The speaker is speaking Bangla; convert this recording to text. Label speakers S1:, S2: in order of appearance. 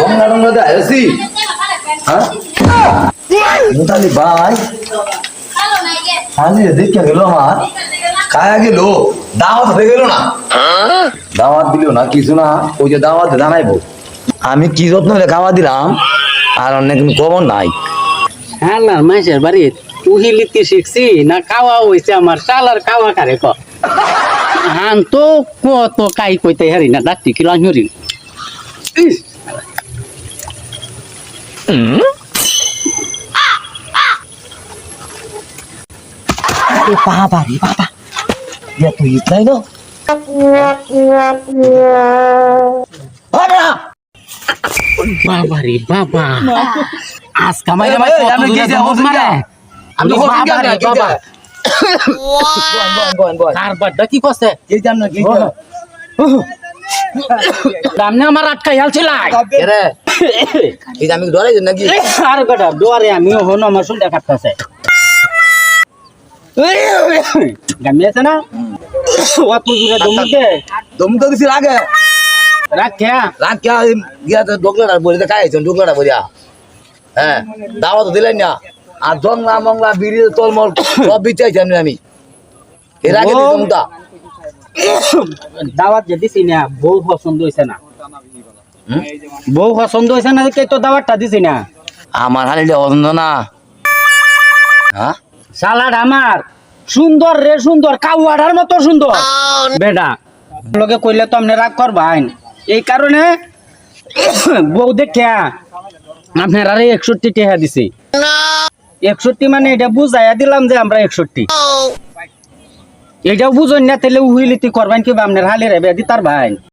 S1: ডোঙ্গা ডোঙ্গা দে আইছি হ্যাঁ মোটালি ভাই হালি দেখে গেল আমার কায়া গেল দাওয়াত হয়ে গেল না দাওয়াত দিল না কিছু না ওই যে দাওয়াত জানাইবো আমি কি যত্ন করে খাওয়া দিলাম আর অন্য কোনো খবর নাই
S2: হ্যাঁ না মাসের বাড়ি উহিলিতে শিখছি না খাওয়া হয়েছে আমার শালার খাওয়া কারে ক আন তো কত কাই কইতে হারি না ডাক্তি কিলো হরি
S1: বাবা রে বাবা ইয়া তুই তাই না
S2: বাবা রে বাবা আজ কামাই রে ভাই
S1: আমি কি যে
S2: কত মারে আমি বাবা রে বাবা
S1: বল
S2: কার বাড্ডা কি কইছে
S1: কি জান না কি
S2: দামনে আমার আটকাই হালছিল
S1: রে কি আমি ধরে নাকি
S2: আর বেটা দুয়ারে আমি হন আমার শুনতে কাটতাছে গামি আছে না অত দূরে দমুকে
S1: দম তো দিছি লাগে
S2: রাখিয়া
S1: রাখ কে গিয়া তো ডোকলাটা বলে খাইছেন ডোকলাটা বলিয়া হ্যাঁ দাওয়াত দিলেন না আর জংলা মংলা বিড়ি তলমল সব বিচাইছেন আমি এর আগে দিতাম তা
S2: দাওয়াত যে দিছি না বউ পছন্দ হইছে না বউ পছন্দ হইছে না কে তো দাওয়াতটা দিছি না
S1: আমার হালিটা পছন্দ না হ্যাঁ
S2: সালাড আমার সুন্দর রে সুন্দর কাউয়াটার মতো সুন্দর বেটা লোকে কইলে তো আপনি রাগ করবেন এই কারণে বউ দেখিয়া আপনার আরে 61 টাকা দিছি 61 মানে এটা বুঝাইয়া দিলাম যে আমরা 61 এটাও বুঝুন না তাহলে উহিলিতি করবেন কি আপনার হালি রে বেদি তার ভাই